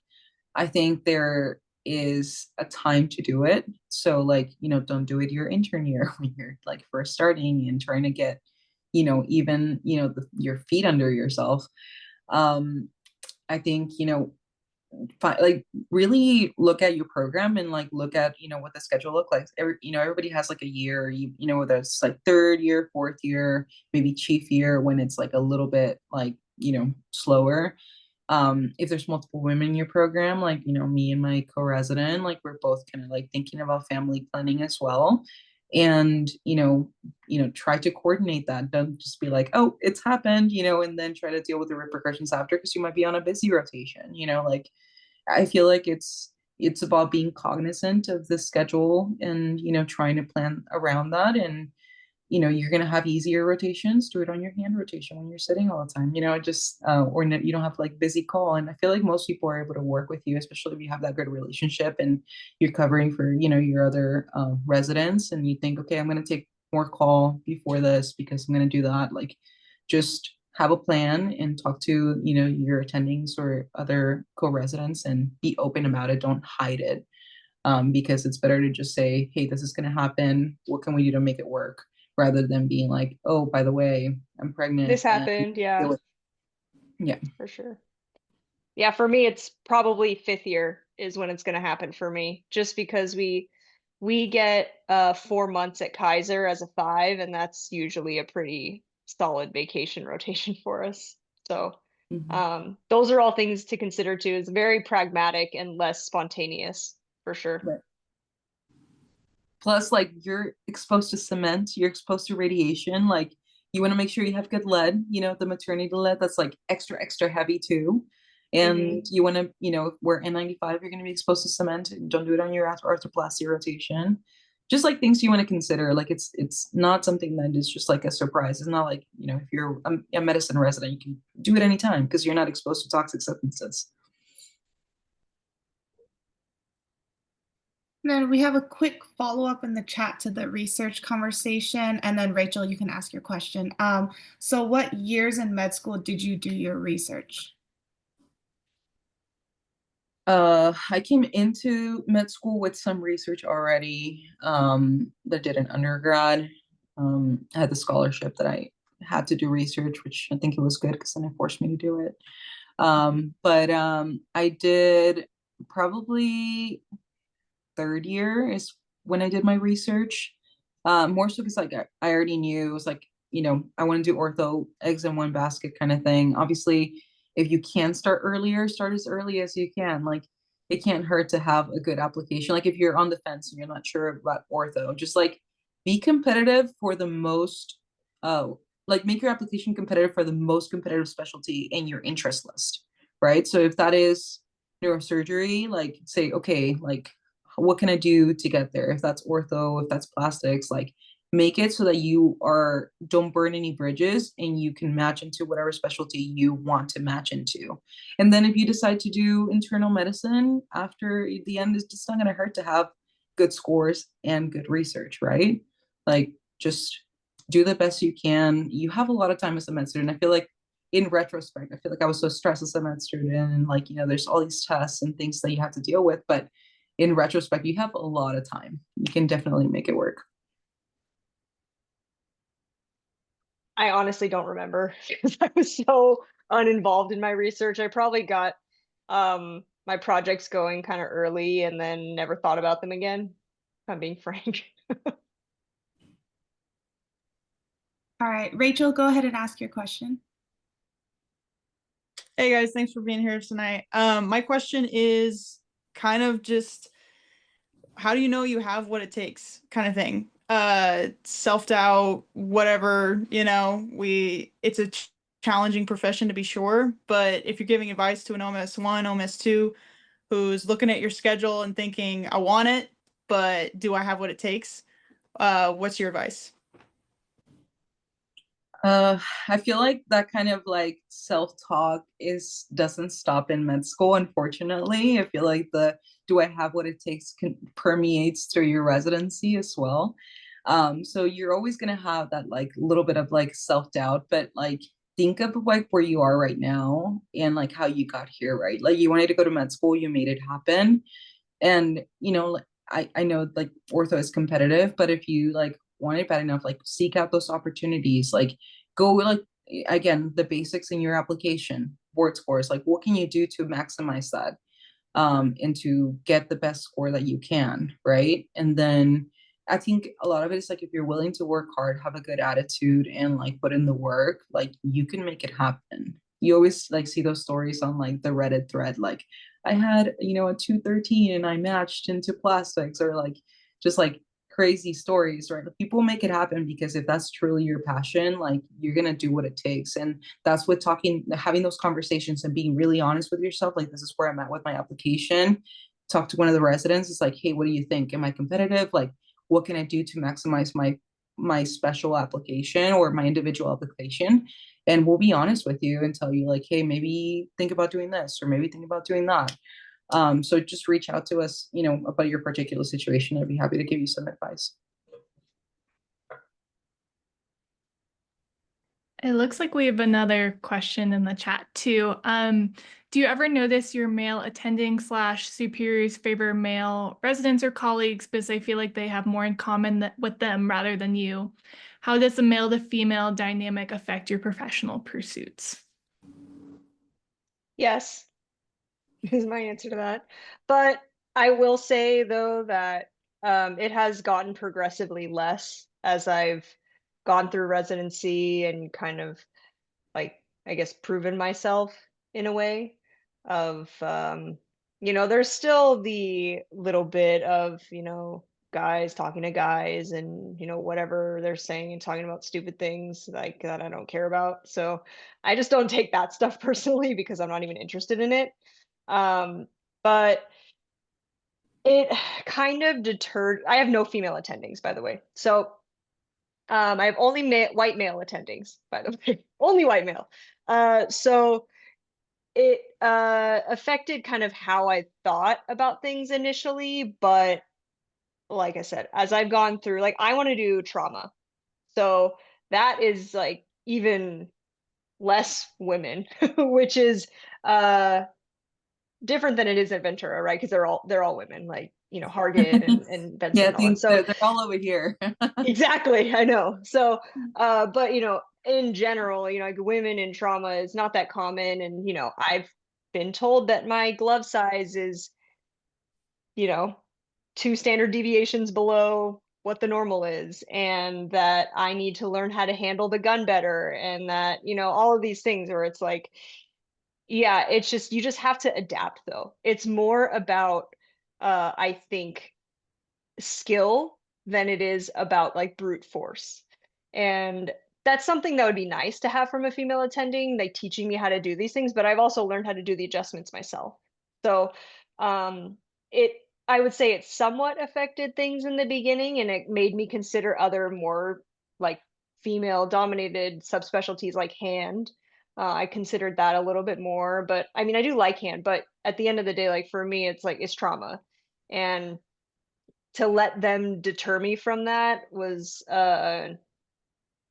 Speaker 5: I think there is a time to do it. So like, you know, don't do it your intern year when you're like first starting and trying to get, you know, even, you know, your feet under yourself. I think, you know, like really look at your program and like look at, you know, what the schedule look like. You know, everybody has like a year, you know, whether it's like 3rd year, 4th year, maybe chief year, when it's like a little bit like, you know, slower. If there's multiple women in your program, like, you know, me and my co-resident, like we're both kind of like thinking about family planning as well. And, try to coordinate that. Don't just be like, oh, it's happened, you know, and then try to deal with the repercussions after, because you might be on a busy rotation, you know, like I feel like it's about being cognizant of the schedule and, you know, trying to plan around that. And, you know, you're going to have easier rotations. Do it on your hand rotation when you're sitting all the time, you know, you don't have like busy call. And I feel like most people are able to work with you, especially if you have that good relationship and you're covering for, you know, your other residents, and you think, okay, I'm going to take more call before this because I'm going to do that. Like, just have a plan and talk to, you know, your attendings or other co-residents and be open about it. Don't hide it. Because it's better to just say, hey, this is going to happen. What can we do to make it work? Rather than being like, oh, by the way, I'm pregnant.
Speaker 4: This happened, yeah,
Speaker 5: Yeah.
Speaker 4: for sure. Yeah, for me, it's probably 5th year is when it's going to happen for me, just because we get 4 months at Kaiser as a 5, and that's usually a pretty solid vacation rotation for us. So those are all things to consider too. It's very pragmatic and less spontaneous for sure.
Speaker 5: Right. Plus, like, you're exposed to cement, you're exposed to radiation. Like, you want to make sure you have good lead, you know, the maternity lead that's like extra, extra heavy too. And you want to, you know, wear N95, you're going to be exposed to cement. Don't do it on your arthroplasty rotation. Just like things you want to consider. Like, it's not something that is just like a surprise. It's not like, you know, if you're a medicine resident, you can do it anytime because you're not exposed to toxic substances.
Speaker 3: And then we have a quick follow-up in the chat to the research conversation, and then Rachel, you can ask your question. So what years in med school did you do your research?
Speaker 5: I came into med school with some research already that did an undergrad. I had the scholarship that I had to do research, which I think it was good because then it forced me to do it. But I did probably 3rd year is when I did my research. More so because like I already knew it was like, you know, I want to do ortho, eggs in one basket kind of thing. Obviously, if you can start earlier, start as early as you can. Like, it can't hurt to have a good application. Like, if you're on the fence and you're not sure about ortho, just like be competitive for the most like make your application competitive for the most competitive specialty in your interest list, right? So if that is neurosurgery, like say, okay, like what can I do to get there? If that's ortho, if that's plastics, like make it so that you don't burn any bridges and you can match into whatever specialty you want to match into. And then if you decide to do internal medicine after the end, it's just not going to hurt to have good scores and good research, right? Like, just do the best you can. You have a lot of time as a med student. I feel like in retrospect, I feel like I was so stressed as a med student, and like, you know, there's all these tests and things that you have to deal with, but in retrospect, you have a lot of time. You can definitely make it work.
Speaker 4: I honestly don't remember because I was so uninvolved in my research. I probably got my projects going kind of early and then never thought about them again, if I'm being frank.
Speaker 3: All right, Rachel, go ahead and ask your question.
Speaker 6: Hey guys, thanks for being here tonight. My question is kind of just how do you know you have what it takes kind of thing. Self-doubt, whatever, it's a challenging profession to be sure, but if you're giving advice to an OMS1, OMS2 who's looking at your schedule and thinking, I want it, but do I have what it takes? What's your advice?
Speaker 5: I feel like that kind of like self-talk doesn't stop in med school, unfortunately. I feel like the do I have what it takes permeates through your residency as well. So you're always gonna have that like little bit of like self-doubt, but like think of like where you are right now and like how you got here, right? Like you wanted to go to med school, you made it happen. And I know like ortho is competitive, but if you like want it bad enough, like seek out those opportunities, like go like again the basics in your application, board scores, like what can you do to maximize that, and to get the best score that you can, right? And then I think a lot of it is like if you're willing to work hard, have a good attitude, and like put in the work, like you can make it happen. You always like see those stories on like the Reddit thread, like I had, a 213 and I matched into plastics, or like just like crazy stories, right? Like, people make it happen because if that's truly your passion, like you're gonna do what it takes. And that's what having those conversations and being really honest with yourself. Like, this is where I'm at with my application. Talk to one of the residents. It's like, hey, what do you think? Am I competitive? Like, what can I do to maximize my special application or my individual application? And we'll be honest with you and tell you like, hey, maybe think about doing this or maybe think about doing that. So just reach out to us, about your particular situation. I'd be happy to give you some advice.
Speaker 2: It looks like we have another question in the chat too. Do you ever notice your male attending / superiors favor male residents or colleagues because they feel like they have more in common with them rather than you? How does the male to female dynamic affect your professional pursuits?
Speaker 4: Yes, is my answer to that. But I will say though that it has gotten progressively less as I've gone through residency and kind of like, I guess, proven myself in a way of, there's still the little bit of, guys talking to guys and, whatever they're saying and talking about stupid things like that I don't care about. So I just don't take that stuff personally because I'm not even interested in it. But it kind of deterred. I have no female attendings, by the way. So I have only white male attendings, by the way, only white male. So it affected kind of how I thought about things initially, but like I said, as I've gone through, like I want to do trauma. So that is like even less women, which is different than it is at Ventura, right? Because they're all women, like Hargit and Benson
Speaker 5: Yeah, I
Speaker 4: and all that.
Speaker 5: think
Speaker 4: So
Speaker 5: they're all over here.
Speaker 4: exactly, I know. So but in general, like women in trauma is not that common. And I've been told that my glove size is, you know, 2 standard deviations below what the normal is, and that I need to learn how to handle the gun better, and that, all of these things where it's like, yeah, it's just you just have to adapt though. It's more about I think skill than it is about like brute force. And that's something that would be nice to have from a female attending, like teaching me how to do these things, but I've also learned how to do the adjustments myself. So it I would say it somewhat affected things in the beginning, and it made me consider other more like female dominated subspecialties like hand. I considered that a little bit more, but I mean, I do like hand, but at the end of the day, like for me, it's trauma. And to let them deter me from that was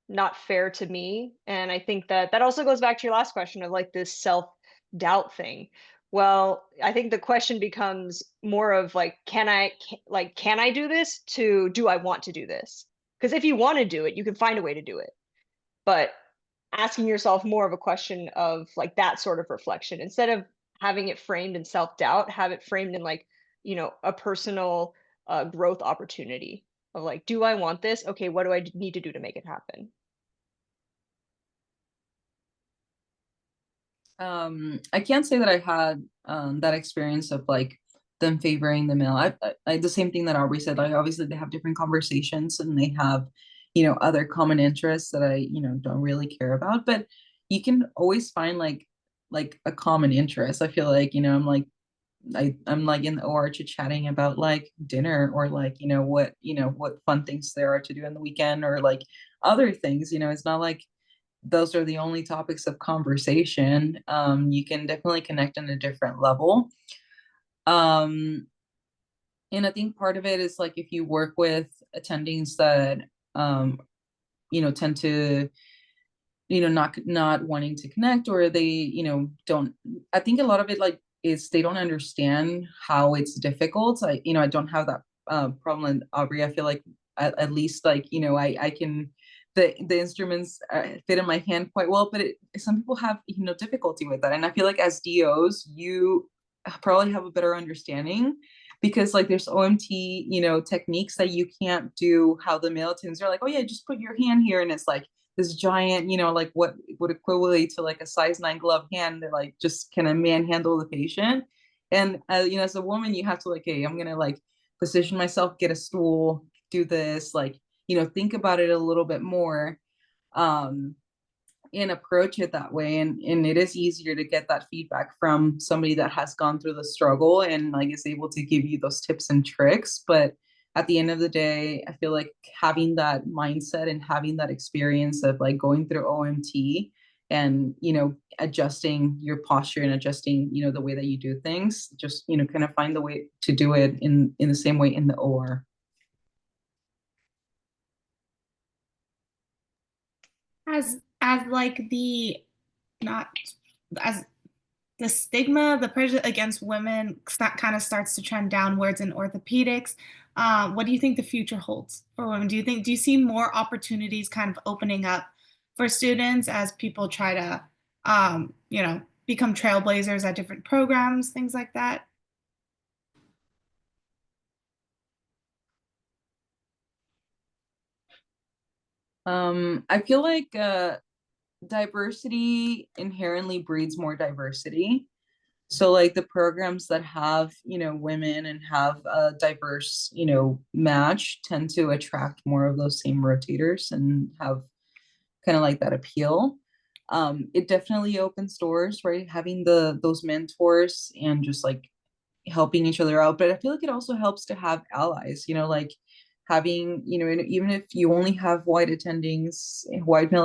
Speaker 4: not fair to me. And I think that also goes back to your last question of like this self-doubt thing. Well, I think the question becomes more of like, can I do this, to do I want to do this? Because if you want to do it, you can find a way to do it. But asking yourself more of a question of like that sort of reflection, instead of having it framed in self-doubt, have it framed in like, a personal growth opportunity of like, do I want this? Okay, what do I need to do to make it happen?
Speaker 5: I can't say that I had that experience of like them favoring the male. I the same thing that Aubrey said, like obviously they have different conversations and they have, other common interests that I, don't really care about, but you can always find like a common interest. I feel like, I'm like in the OR chatting about like dinner or like, what fun things there are to do on the weekend or like other things, it's not like those are the only topics of conversation. You can definitely connect on a different level. And I think part of it is like if you work with attendings that tend to not wanting to connect, or they don't, I think a lot of it like is they don't understand how it's difficult. I don't have that problem. And Aubrey, I feel like at least like I can, the instruments fit in my hand quite well, but some people have difficulty with that, and I feel like as DOs you probably have a better understanding, because like there's OMT techniques that you can't do how the male attendants are like, oh yeah, just put your hand here, and it's like this giant, like what would equivalent to like a size 9 glove hand that like just can a manhandle the patient. And as a woman, you have to like, hey, I'm gonna like position myself, get a stool, do this, like, think about it a little bit more, um, and approach it that way. And it is easier to get that feedback from somebody that has gone through the struggle and like is able to give you those tips and tricks. But at the end of the day, I feel like having that mindset and having that experience of like going through OMT and adjusting your posture and adjusting the way that you do things, just kind of find the way to do it in the same way in the OR.
Speaker 3: As like the not as the stigma, the prejudice against women kind of starts to trend downwards in orthopedics. What do you think the future holds for women? Do you see more opportunities kind of opening up for students as people try to, become trailblazers at different programs, things like that?
Speaker 5: I feel like diversity inherently breeds more diversity. So like the programs that have, women and have a diverse, match tend to attract more of those same rotators and have kind of like that appeal. It definitely opens doors, right? Having those mentors and just like helping each other out. But I feel like it also helps to have allies, like having, even if you only have white male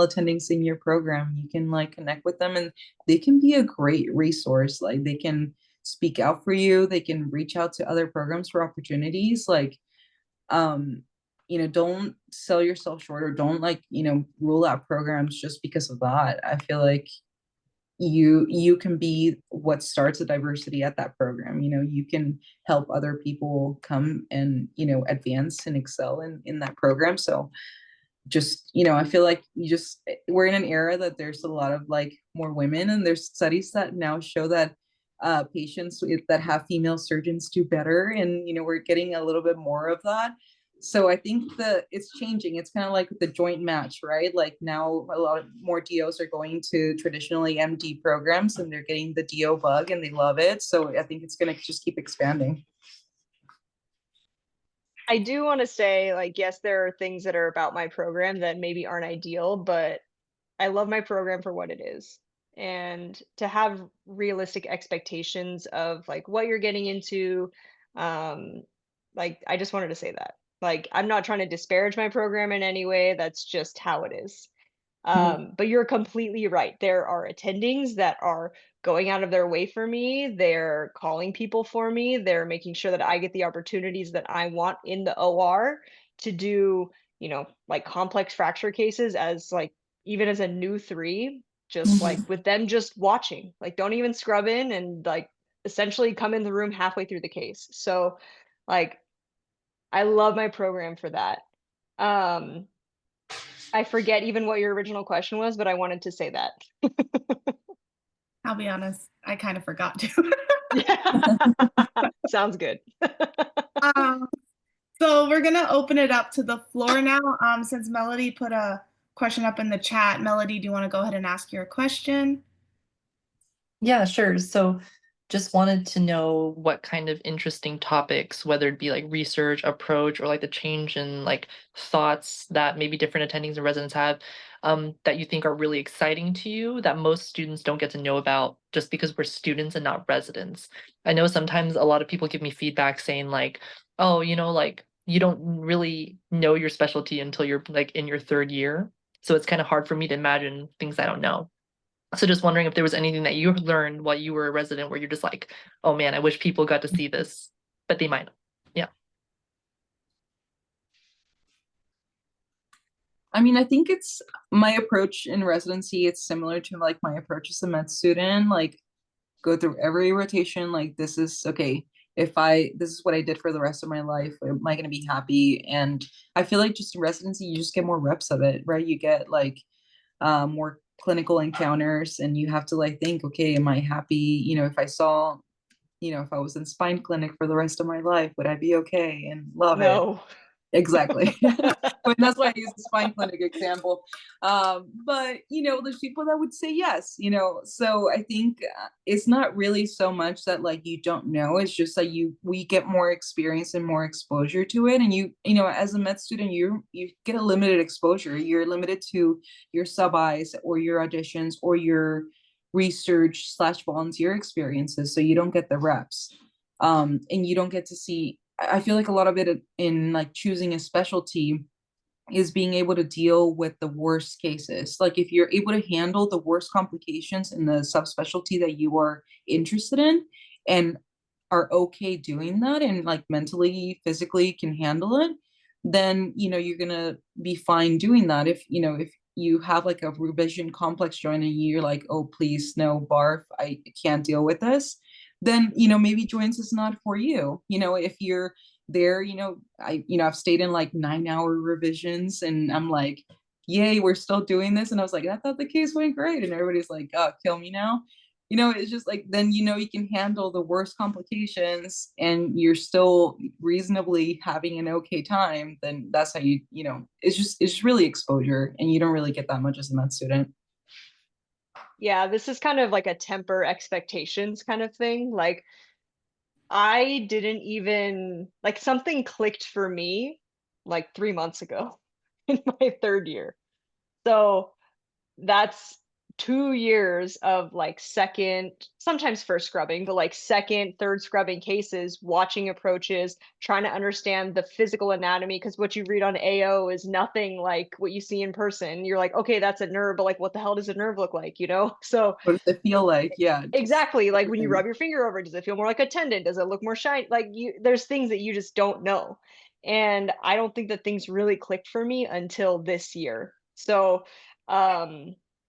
Speaker 5: attendings in your program, you can like connect with them and they can be a great resource. Like they can speak out for you. They can reach out to other programs for opportunities. Like, don't sell yourself short, or don't like, rule out programs just because of that. I feel like you can be what starts a diversity at that program. You can help other people come and advance and excel in that program. So just I feel like we're in an era that there's a lot of like more women, and there's studies that now show that patients that have female surgeons do better, and we're getting a little bit more of that. So I think that it's changing. It's kind of like the joint match, right? Like now a lot of more DOs are going to traditionally MD programs and they're getting the DO bug and they love it. So I think it's going to just keep expanding.
Speaker 4: I do want to say, like, yes, there are things that are about my program that maybe aren't ideal, but I love my program for what it is. And to have realistic expectations of like what you're getting into, um, like I just wanted to say that. Like, I'm not trying to disparage my program in any way. That's just how it is. But you're completely right. There are attendings that are going out of their way for me. They're calling people for me. They're making sure that I get the opportunities that I want in the OR to do, like complex fracture cases as like even as a new 3, just like with them just watching, like don't even scrub in and like essentially come in the room halfway through the case. So like I love my program for that. I forget even what your original question was, but I wanted to say that.
Speaker 3: I'll be honest, I kind of forgot to.
Speaker 4: Yeah. Sounds good.
Speaker 3: So we're gonna open it up to the floor now. Since Melody put a question up in the chat, Melody, do you want to go ahead and ask your question?
Speaker 1: Yeah, sure. So Just wanted to know what kind of interesting topics, whether it be like research, approach, or like the change in like thoughts that maybe different attendings and residents have, that you think are really exciting to you that most students don't get to know about just because we're students and not residents. I know sometimes a lot of people give me feedback saying like, oh, like you don't really know your specialty until you're like in your third year. So it's kind of hard for me to imagine things I don't know. So just wondering if there was anything that you learned while you were a resident where you're just like, oh man, I wish people got to see this, but they might not. Yeah.
Speaker 5: I mean, I think it's my approach in residency, it's similar to like my approach as a med student, like go through every rotation, like this is okay. This is what I did for the rest of my life, am I going to be happy? And I feel like just in residency, you just get more reps of it, right? You get like more clinical encounters and you have to like think, okay, am I happy? If I saw, if I was in spine clinic for the rest of my life, would I be okay and love it?
Speaker 4: No.
Speaker 5: Exactly. But that's why I use the spine clinic example. But there's people that would say yes, so I think it's not really so much that like you don't know, it's just that we get more experience and more exposure to it. And as a med student, you get a limited exposure. You're limited to your sub-Is or your auditions or your research/volunteer experiences. So you don't get the reps. And you don't get to see, I feel like a lot of it in like choosing a specialty is being able to deal with the worst cases. Like if you're able to handle the worst complications in the subspecialty that you are interested in and are okay doing that and like mentally, physically can handle it, then you're gonna be fine doing that. If you have like a revision complex joint and you're like, oh please no, barf, I can't deal with this, then maybe joints is not for you. If you're there, I've stayed in like 9-hour revisions and I'm like, yay, we're still doing this. And I was like, I thought the case went great. And everybody's like, oh, kill me now. It's just like, then you can handle the worst complications and you're still reasonably having an okay time. Then that's how it's really exposure, and you don't really get that much as a med student.
Speaker 4: Yeah, this is kind of like a temper expectations kind of thing. Like I didn't even like something clicked for me like 3 months ago in my third year. So that's 2 years of like second, sometimes first scrubbing, but like second, third scrubbing cases, watching approaches, trying to understand the physical anatomy. Because what you read on AO is nothing like what you see in person. You're like, okay, that's a nerve, but like, what the hell does a nerve look like? So
Speaker 5: What does it feel like? Yeah,
Speaker 4: exactly. Like when you
Speaker 5: everything.
Speaker 4: rub your finger over it, does it feel more like a tendon? Does it look more shiny? Like there's things that you just don't know. And I don't think that things really clicked for me until this year. So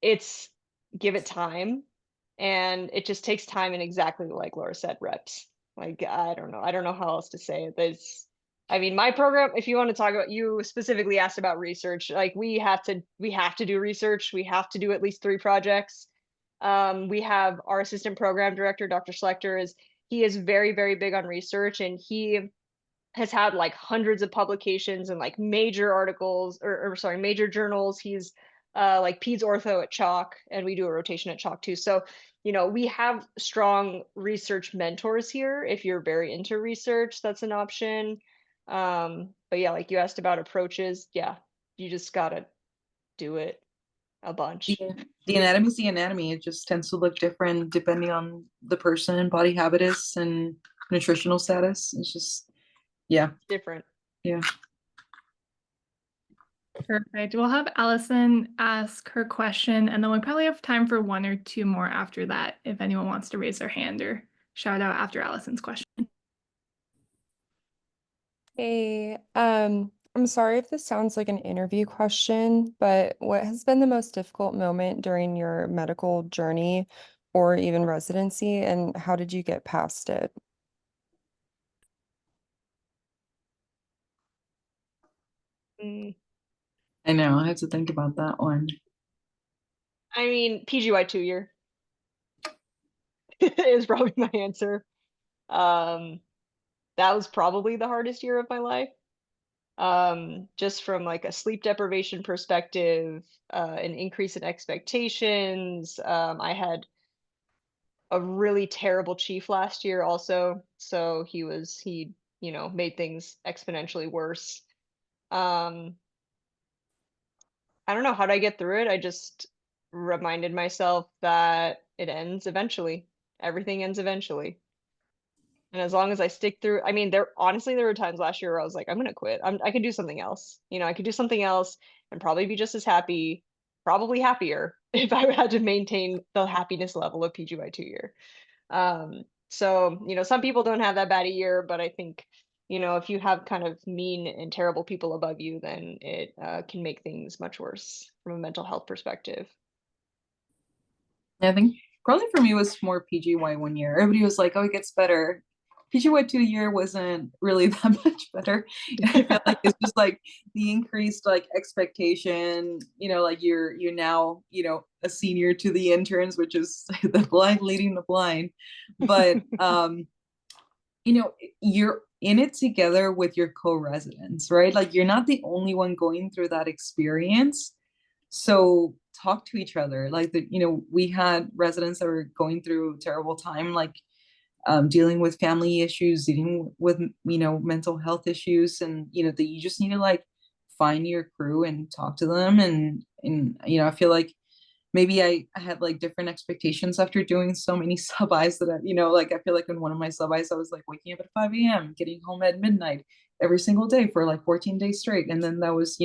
Speaker 4: it's give it time, and it just takes time, and exactly like Laura said, reps. Like I don't know. I don't know how else to say it. I mean, my program, if you want to talk about, you specifically asked about research, like we have to do research. We have to do at least 3 projects. We have our assistant program director, Dr. Schlechter, he is very, very big on research, and he has had like hundreds of publications and like major articles or sorry, major journals. He's like Peds Ortho at Chalk, and we do a rotation at Chalk too. So, we have strong research mentors here. If you're very into research, that's an option. But yeah, like you asked about approaches. Yeah, you just gotta do it a bunch.
Speaker 5: The anatomy is the anatomy. It just tends to look different depending on the person, body habitus, and nutritional status. It's just, yeah.
Speaker 4: Different.
Speaker 5: Yeah.
Speaker 2: Perfect. We'll have Allison ask her question, and then we probably have time for 1 or 2 more after that if anyone wants to raise their hand or shout out after Allison's question.
Speaker 7: Hey, I'm sorry if this sounds like an interview question, but what has been the most difficult moment during your medical journey or even residency, and how did you get past it?
Speaker 4: Mm,
Speaker 5: I know. I have to think about that one.
Speaker 4: I mean, PGY 2 year is probably my answer. That was probably the hardest year of my life. Just from like a sleep deprivation perspective, an increase in expectations. I had a really terrible chief last year also. So he, made things exponentially worse. I don't know, how did I get through it? I just reminded myself that it ends eventually. Everything ends eventually. And as long as I stick through, I mean, there were times last year where I was like, I'm gonna quit. I could do something else. I could do something else and probably be just as happy, probably happier if I had to maintain the happiness level of PGY 2 year. So, some people don't have that bad a year, but I think, if you have kind of mean and terrible people above you, then it can make things much worse from a mental health perspective.
Speaker 5: I think probably for me was more PGY 1 year. Everybody was like, oh, it gets better. PGY 2 year wasn't really that much better. I feel like it's just like the increased like expectation, like you're now, a senior to the interns, which is the blind leading the blind. But you're in it together with your co-residents, right? Like you're not the only one going through that experience. So talk to each other. Like we had residents that were going through a terrible time, like dealing with family issues, dealing with mental health issues, and that you just need to like find your crew and talk to them. And I feel like maybe I had like different expectations after doing so many sub-Is that like I feel like in one of my sub-Is I was like waking up at 5 a.m., getting home at midnight every single day for like 14 days straight. And then that was,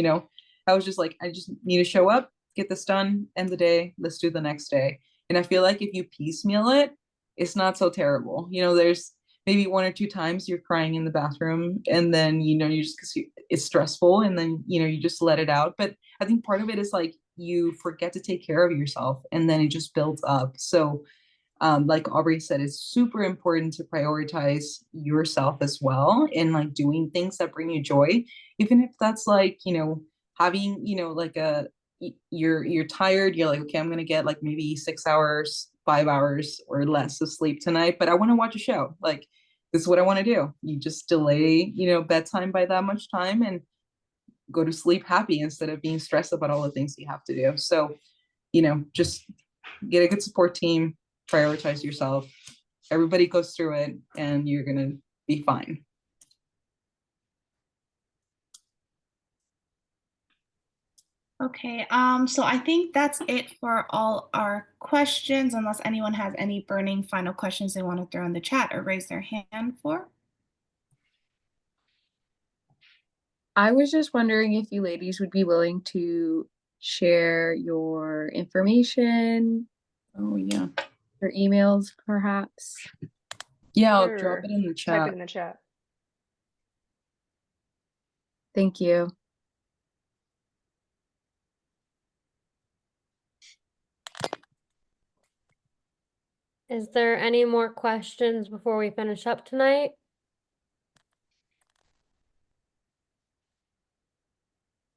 Speaker 5: I was just like, I just need to show up, get this done, end the day, let's do the next day. And I feel like if you piecemeal it, it's not so terrible. There's maybe 1 or 2 times you're crying in the bathroom, and then you just because it's stressful, and then you just let it out. But I think part of it is like you forget to take care of yourself, and then it just builds up. So like Aubrey said, it's super important to prioritize yourself as well, and like doing things that bring you joy, even if that's like having like you're tired, you're like, okay, I'm gonna get like maybe 6 hours, 5 hours or less of sleep tonight, but I want to watch a show. Like this is what I want to do. You just delay bedtime by that much time and go to sleep happy instead of being stressed about all the things you have to do. So just get a good support team, prioritize yourself. Everybody goes through it, and you're gonna be fine.
Speaker 3: Okay, so I think that's it for all our questions, unless anyone has any burning final questions they want to throw in the chat or raise their hand for.
Speaker 8: I was just wondering if you ladies would be willing to share your information.
Speaker 5: Oh yeah.
Speaker 8: Your emails, perhaps.
Speaker 5: Yeah, I'll
Speaker 4: Sure.
Speaker 5: drop it in the chat.
Speaker 4: Type it in the chat.
Speaker 8: Thank you.
Speaker 9: Is there any more questions before we finish up tonight?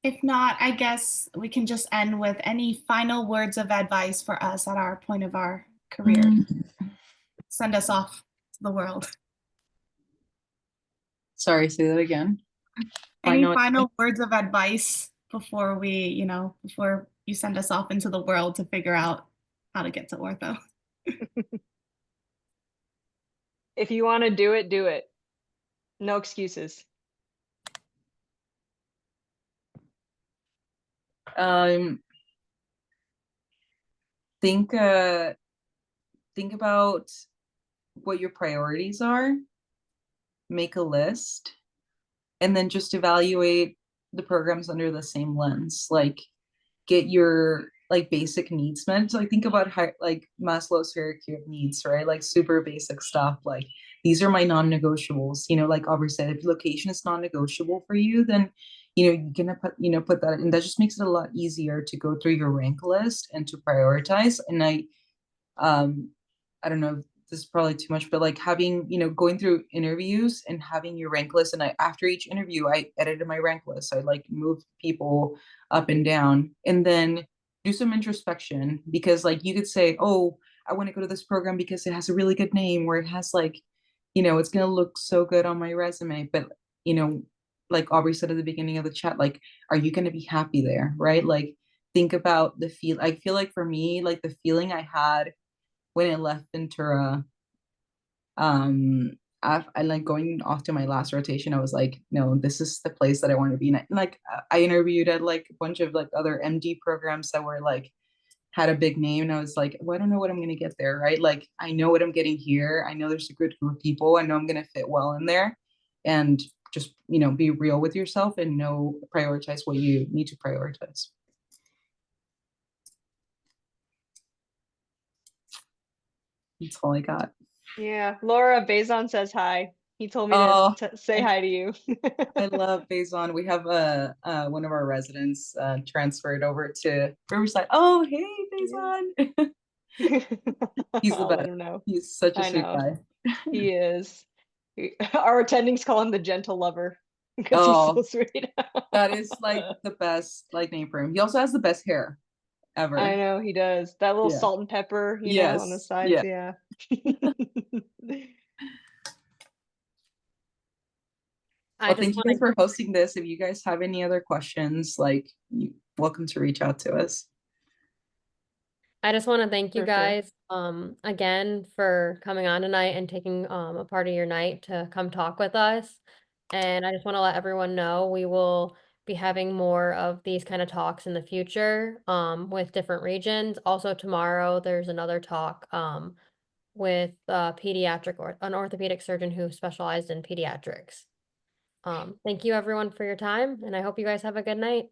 Speaker 3: If not, I guess we can just end with any final words of advice for us at our point of our career. Send us off to the world.
Speaker 5: Sorry, say that again.
Speaker 3: Any final words of advice before we, before you send us off into the world to figure out how to get to ortho?
Speaker 4: If you want to do it, do it. No excuses.
Speaker 5: Think about what your priorities are, make a list, and then just evaluate the programs under the same lens. Like get your like basic needs met. So like think about how like Maslow's hierarchy of needs, right? Like super basic stuff. Like these are my non-negotiables. Like Aubrey said, if location is non-negotiable for you, then you can put that, and that just makes it a lot easier to go through your rank list and to prioritize. And I don't know, this is probably too much, but like having, going through interviews and having your rank list. And after each interview, I edited my rank list. I like moved people up and down, and then do some introspection, because like you could say, oh, I want to go to this program because it has a really good name, where it has like, it's going to look so good on my resume. But, like Aubrey said at the beginning of the chat, like, are you going to be happy there? Right? Like think about the feel. I feel like for me, like the feeling I had when I left Ventura, I like going off to my last rotation, I was like, no, this is the place that I want to be in. Like I interviewed at like a bunch of like other MD programs that were like had a big name, and I was like, well, I don't know what I'm gonna get there, right? Like I know what I'm getting here. I know there's a good group of people. I know I'm gonna fit well in there, and just be real with yourself and prioritize what you need to prioritize. That's all I got.
Speaker 4: Yeah, Laura Bazon says hi. He told me
Speaker 5: Oh,
Speaker 4: to say hi to you.
Speaker 5: I love Faison. We have one of our residents transferred over to Riverside. Oh, hey, Faison. He's the
Speaker 4: I'll let
Speaker 5: best.
Speaker 4: him know.
Speaker 5: He's such a
Speaker 4: I
Speaker 5: sweet
Speaker 4: know.
Speaker 5: guy.
Speaker 4: He is. Our attendings call him the gentle lover because he's so
Speaker 5: Oh,
Speaker 4: sweet.
Speaker 5: that is like the best like name for him. He also has the best hair ever.
Speaker 4: I know he does. That little
Speaker 5: Yeah.
Speaker 4: salt and pepper, on the
Speaker 5: Yes.
Speaker 4: sides.
Speaker 5: Yeah.
Speaker 9: I
Speaker 5: Well,
Speaker 9: just
Speaker 5: thank you
Speaker 9: want
Speaker 5: guys for hosting this. If you guys have any other questions, like, welcome to reach out to us.
Speaker 9: to thank you
Speaker 4: For sure.
Speaker 9: guys again for coming on tonight and taking a part of your night to come talk with us. And I just want to let everyone know we will be having more of these kind of talks in the future with different regions. Also tomorrow there's another talk with pediatric or an orthopedic surgeon who specialized in pediatrics. Thank you everyone for your time, and I hope you guys have a good night.